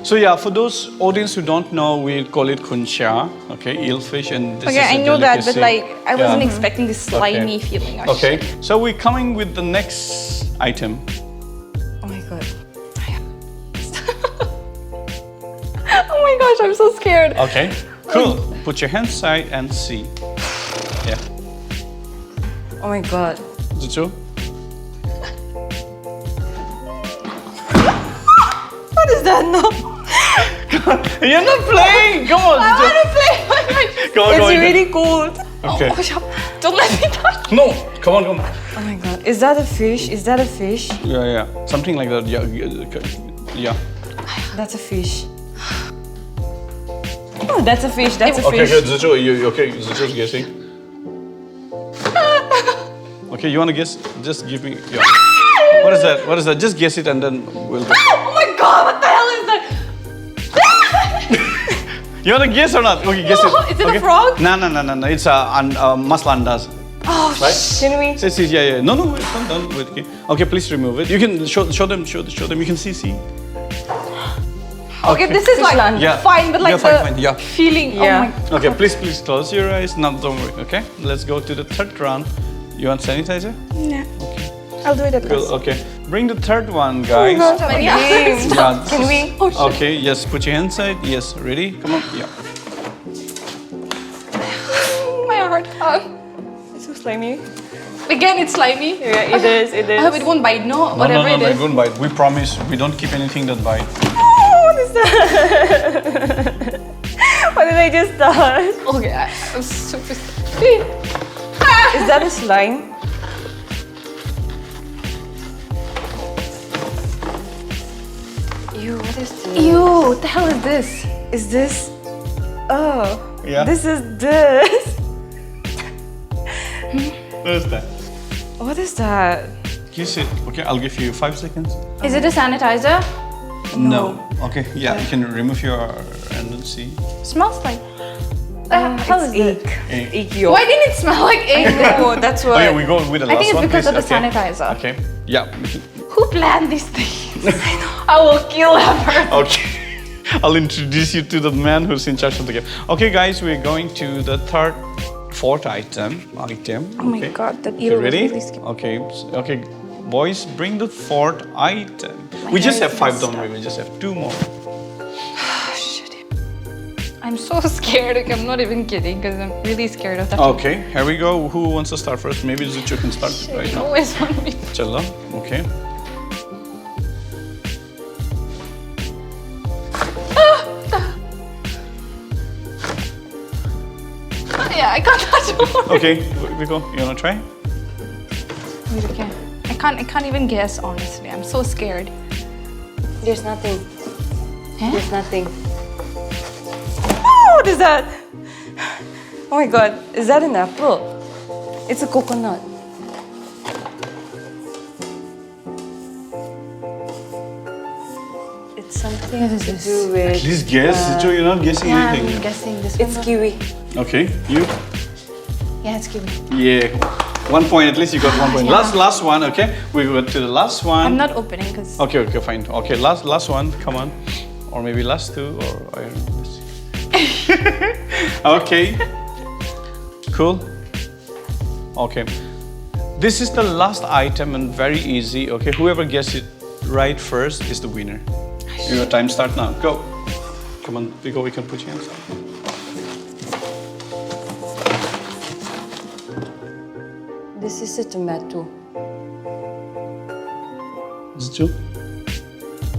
So yeah, for those audience who don't know, we call it kuncha, okay, eelfish, and this is Okay, I a know that, but delicacy. like, I wasn't Yeah. expecting this slimy feeling. Oh, Okay, shit. so we're coming with the next item. Oh my God. Oh my gosh, I'm so scared. Okay, cool. Put your hands side and see. Yeah. Oh my God. Zuchu? What is that? No. You're not playing! Come on! I want to play. Come on, It's really cold. Okay. Oh, shut up. Don't let me touch. No! Come on. Oh my God. Is that a fish? Is that a fish? Yeah. Something like that. Yeah. That's a fish. Oh, that's a fish. That's a Okay, fish. good. Zuchu, okay, Zuchu's guessing. Okay, you want to guess? Just give me. Yeah. What is that? Just guess it and then we'll go. Oh my God, what the hell is that? You want to guess or not? Okay, guess No, it. is it a Okay. frog? No. It's maslandas. Oh, Right? Can we? Yeah. No, wait, don't wait. Okay, please remove it. You can show them. You can see. Okay, this is like Yeah. fine, but like Yeah, fine, yeah. feeling. Yeah. Oh my. Okay, please close your eyes. No, don't worry. Okay, let's go to the third round. You want sanitizer? Yeah. I'll do it at Cool. last. Okay, bring the third one, guys. Oh my God. Games. Yeah, this Can is- we? Oh, shit. Okay, yes. Put your hand side. Yes, ready? Come on. Yeah. My heart. It's so slimy. Again, it's slimy. Yeah, it is. It I is. hope it won't bite. No, whatever no, it is. don't bite. We promise. We don't keep anything that bite. What is that? What did I just touch? Okay, I'm super scared. Is that a slime? Ew, what is this? Ew, what the hell is this? Is this? Oh. Yeah. This is this. What is that? What is that? Kiss it. Okay, I'll give you 5 seconds. Is it a sanitizer? No. Okay, yeah, you can remove your and then see. Smells like. How is it? Egg yolk. Why didn't it smell like egg? Oh, that's Oh why. yeah, we go with the last one. I think it's because please. of the sanitizer. Okay. Yeah. Who planned these things? I will kill her. Okay. I'll introduce you to the man who's in charge of the game. Okay, guys, we're going to the fourth item. Oh my god, that Okay, eel was ready? really scary. Okay. Okay, boys, bring the fourth item. We just have 5, don't worry. We just have 2 more. I'm so scared. Like, I'm not even kidding because I'm really scared of that. Okay, here we go. Who wants to start first? Maybe Zuchu can start right You now. always want me. Challa. Okay. Yeah, I can't touch it. Okay, Viko, you wanna try? Wait, okay. I can't even guess, honestly. I'm so scared. There's nothing. Huh? There's nothing. Oh, what is that? Oh my god, is that an apple? It's a coconut. It's something What is to this? do with. Please guess. Zuchu, you're not guessing Yeah, anything. I'm guessing this It's one. kiwi. Okay, you? Yeah, it's kiwi. Yeah. 1 point, at least you got 1 point. Yeah. Last one, okay? We go to the last one. I'm not opening because. Okay, fine. Okay, last one, come on. Or maybe last 2, or I don't know. Let's see. Okay. Cool. Okay. This is the last item and very easy, okay? Whoever gets it right first is the winner. Your time start now. Go. Come on, Viko, we can put your hands up. This is a tomato. Zuchu?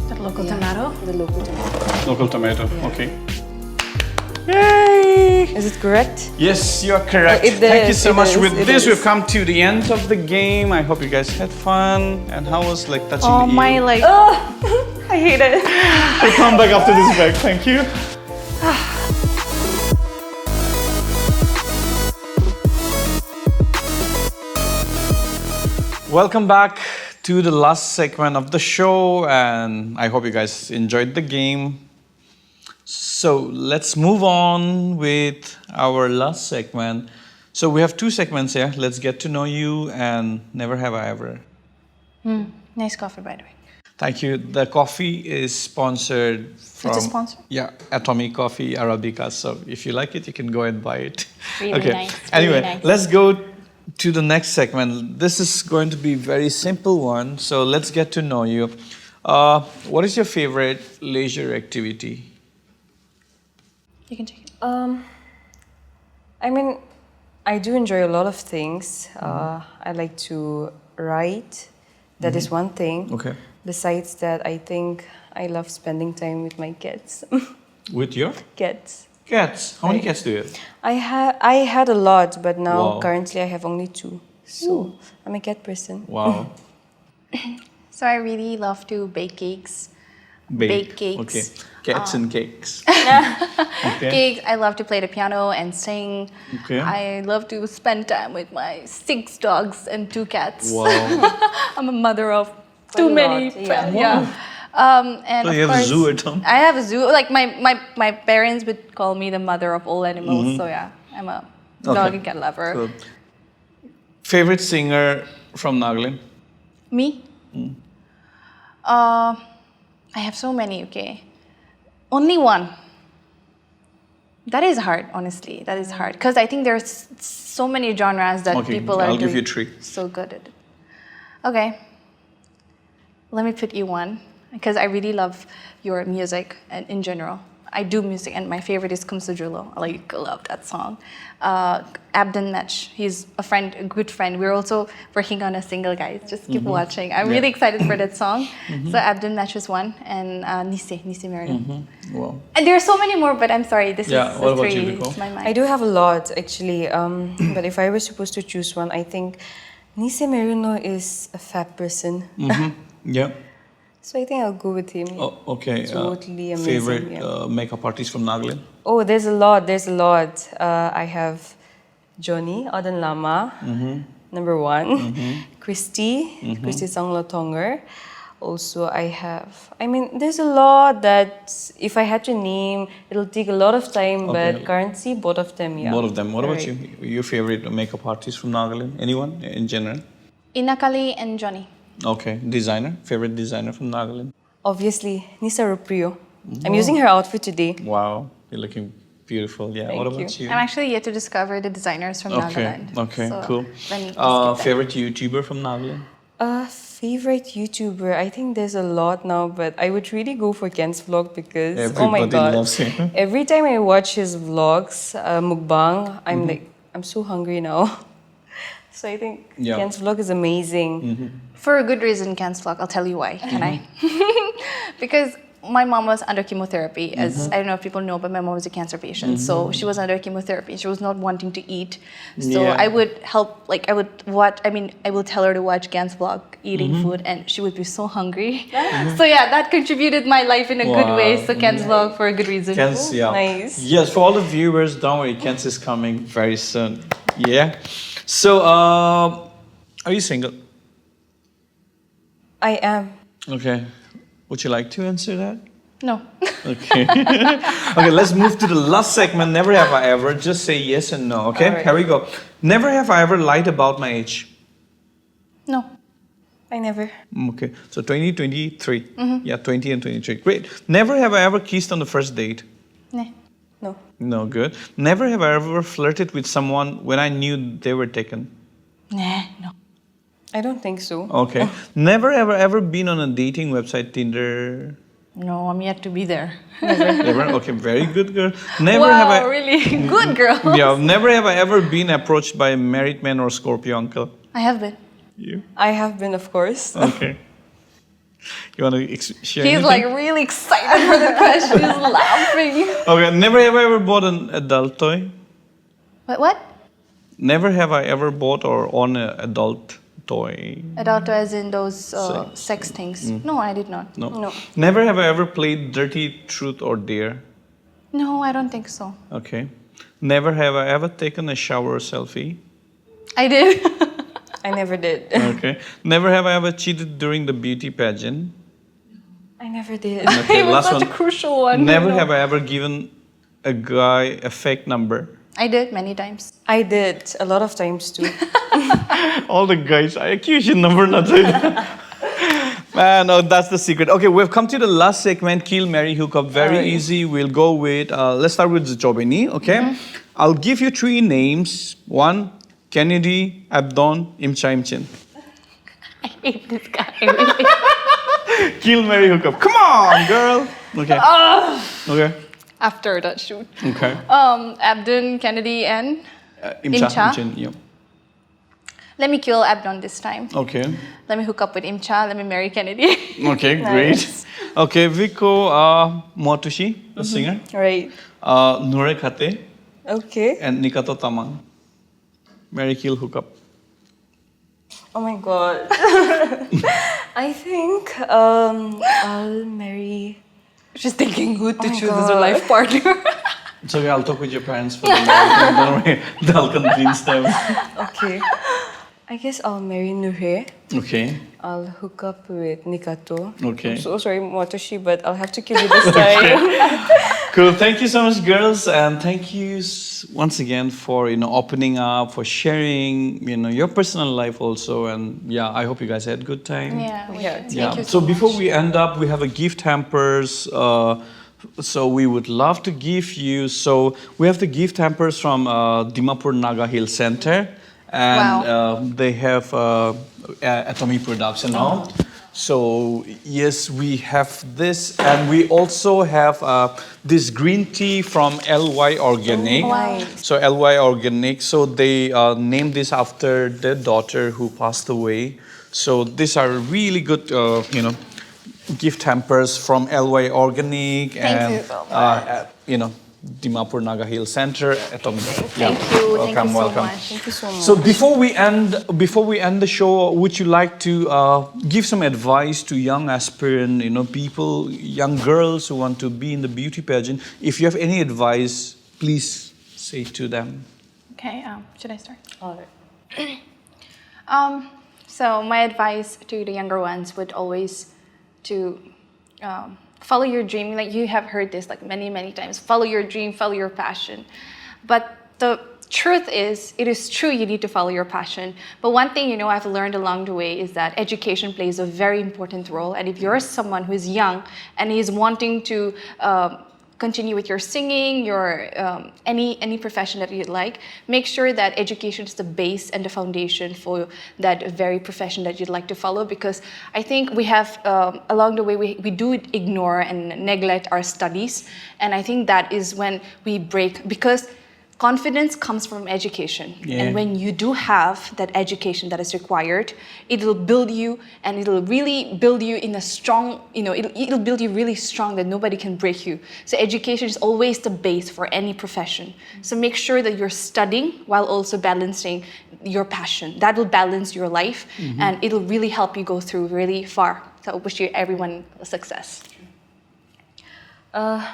That local tomato. The local tomato. Local tomato, Yeah. okay. Yay! Is it correct? Yes, you are correct. Oh, it Thank you is, so it much. is, With it this, is. we've come to the end of the game. I hope you guys had fun. And how was like touching Oh the my, eel? like. Oh, I hate it. We'll come back after this break. Thank you. Welcome back to the last segment of the show, and I hope you guys enjoyed the game. So let's move on with our last segment. So we have 2 segments here. Let's get to know you and Never Have I Ever. Nice coffee, by the way. Thank you. The coffee is sponsored from It's a sponsor? Yeah, Atomic Coffee Arabica. So if you like it, you can go and buy it. Really nice, really Anyway, nice. let's go to the next segment. This is going to be very simple one. So let's get to know you. What is your favorite leisure activity? You can take it. I mean, I do enjoy a lot of things. I like to write. That is one thing. Okay. Besides that, I think I love spending time with my kids. With your Cats. cats? How many cats do you have? I had a lot, but now Wow. currently I have only 2. So I'm a cat person. Wow. So I really love to bake cakes. Bake cakes. Okay. Cats and cakes. Okay. Cakes. I love to play the piano and sing. Okay. I love to spend time with my 6 dogs and 2 cats. Wow. I'm a mother of A too lot, many. yeah. And So of you have a course, zoo at home? I have a zoo. Like my parents would call me the mother of all animals. So yeah, I'm a dog Okay. and cat lover. Cool. Favorite singer from Nagaland? Me? I have so many, okay. Only one. That is hard, honestly. That is hard. Because I think there's so many genres that Okay, people are I'll give doing you 3. so good at it. Okay. Let me put you one. Because I really love your music and in general. I do music and my favorite is Kumsujulo. I love that song. Abden Match, he's a friend, a good friend. We're also working on a single, guys. Just keep watching. I'm really excited for that song. So Abden Match is one, and Nise Merino. Wow. And there are so many more, but I'm sorry, this Yeah, is what the about 3. you, Viko? It's my mind. I do have a lot actually, but if I were supposed to choose one, I think Nise Merino is a fab person. Yeah. So I think I'll go with him. Oh, okay. Totally amazing, Favorite yeah. makeup artist from Nagaland? Oh, there's a lot. I have Johnny Oden Lama, number one. Christy Songlotonger. Also, there's a lot that if I had to name, it'll take a lot of time, but currently, both of them, yeah. Both of them. What about you? Your favorite makeup artist from Nagaland? Anyone in general? Inakali and Johnny. Okay. Designer? Favorite designer from Nagaland? Obviously, Nisa Ruprio. I'm using her outfit today. Wow. You're looking beautiful. Yeah. What about you? I'm actually yet to discover the designers from Nagaland. Okay, so cool. let me just get Favorite YouTuber from Nagaland? Favorite YouTuber? I think there's a lot now, but I would really go for Ken's vlog because, Everybody oh my god. loves him. Every time I watch his vlogs, mukbang, I'm like, I'm so hungry now. So I think Ken's vlog is amazing. For a good reason, Ken's vlog. I'll tell you why. Can I? Because my mom was under chemotherapy, as I don't know if people know, but my mom was a cancer patient. So she was under chemotherapy. She was not wanting to eat. So I would help, I will tell her to watch Ken's vlog, eating food, and she would be so hungry. So yeah, that contributed my life in a good way. So Ken's vlog for a good reason. Ken's, Nice. Yes, for all the viewers, don't worry, Ken's is coming very soon. Yeah. So, are you single? I am. Okay. Would you like to answer that? No. Okay. Okay, let's move to the last segment. Never have I ever. Just say yes and no. Okay, Right. here we go. Never have I ever lied about my age. No. I never. Okay, so 2023. Yeah, 20 and 23. Great. Never have I ever kissed on the first date. Nah. No. No, good. Never have I ever flirted with someone when I knew they were taken. Nah. No. I don't think so. Okay. Never have I ever been on a dating website, Tinder. No, I'm yet to be there. Never. Okay, very good girl. Never wow, have I. really good girl. Yeah, never have I ever been approached by a married man or Scorpio uncle. I have been. You? I have been, of course. Okay. You want to share He's anything? like really excited for the question. He's laughing. Okay, never have I ever bought an adult toy. What? Never have I ever bought or owned an adult toy. Adult as in those sex things. No, I did not. No. Never have I ever played dirty truth or dare. No, I don't think so. Okay. Never have I ever taken a shower or selfie. I did. I never did. Okay. Never have I ever cheated during the beauty pageant. I never did. Okay, It was last such one. a crucial one. Never have I ever given a guy a fake number. I did many times. I did a lot of times too. All the guys, I accuse your number not to. Man, no, that's the secret. Okay, we've come to the last segment, Kill, Marry, Hook Up. Very Alright. easy. We'll go with, let's start with Zuchobeni, okay? I'll give you 3 names. 1, Kennedy, Abdon, Imcha, Imchin. I hate this guy. Really. Kill, Marry, Hook Up. Come on, girl. Okay. Okay. After that shoot. Okay. Abdon, Kennedy, and Imcha, Imcha. Imchin, yeah. let me kill Abdon this time. Okay. Let me hook up with Imcha. Let me marry Kennedy. Okay, great. Okay, Vikuonuo Sachu, the singer. Right. Nure Khate Okay. and Nikato Tamang. Marry, kill, hook up. Oh my god. I think I'll marry. She's thinking who to my choose as her God. life partner. It's okay, I'll talk with your parents for the marriage. Don't worry, they'll convince them. Okay. I guess I'll marry Nuhe. Okay. I'll hook up with Nikato. Okay. I'm so sorry, Motoshi, but I'll have to kill you this time. Cool. Thank you so much, girls, and thank you once again for opening up, for sharing your personal life also, and yeah, I hope you guys had a good time. Yeah. Yeah. Thank you So so before much. we end up, we have a gift hampers. So we would love to give you. So we have the gift hampers from Dimapur Naga Hill Center, and they have Atomy products and all. So yes, we have this, and we also have this green tea from LY Organic. Nice. So LY Organic. So they named this after their daughter who passed away. So these are really good, gift hampers from LY Organic Thank you so much. Dimapur Naga Hill Center. Atomy. Thank you. Welcome, Thank you so welcome. much. Thank you so much. So before we end the show, would you like to give some advice to young aspirant, people, young girls who want to be in the beauty pageant? If you have any advice, please say to them. Okay. Should I start? Alright. So my advice to the younger ones would always to follow your dream. Like you have heard this like many times. Follow your dream, follow your passion. But the truth is, it is true you need to follow your passion. But one thing I've learned along the way is that education plays a very important role. And if you're someone who is young and is wanting to continue with your singing, your any profession that you'd like, make sure that education is the base and the foundation for that very profession that you'd like to follow. Because I think we have, along the way, we do ignore and neglect our studies. And I think that is when we break, because confidence comes from education. Yeah. And when you do have that education that is required, it'll build you, and it'll really build you in a strong, it'll build you really strong that nobody can break you. So education is always the base for any profession. So make sure that you're studying while also balancing your passion. That will balance your life, and it'll really help you go through really far. So I wish everyone success.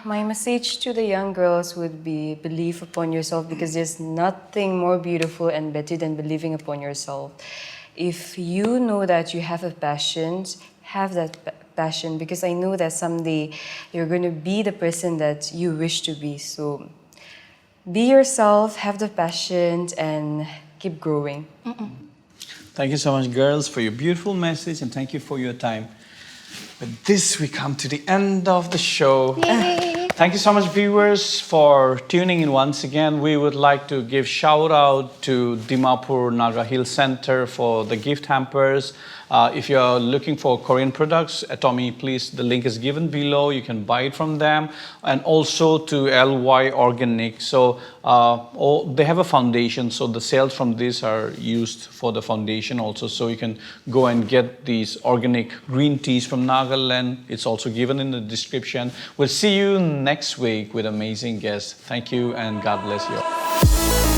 My message to the young girls would be believe upon yourself, because there's nothing more beautiful and better than believing upon yourself. If you know that you have a passion, have that passion, because I know that someday you're going to be the person that you wish to be. So be yourself, have the passion, and keep growing. Thank you so much, girls, for your beautiful message, and thank you for your time. With this, we come to the end of the show. Yay! Thank you so much, viewers, for tuning in once again. We would like to give shout out to Dimapur Naga Hill Center for the gift hampers. If you're looking for Korean products, Tommy, please, the link is given below. You can buy it from them. And also to LY Organic. So they have a foundation, so the sales from this are used for the foundation also. So you can go and get these organic green teas from Nagaland. It's also given in the description. We'll see you next week with amazing guests. Thank you, and God bless you all.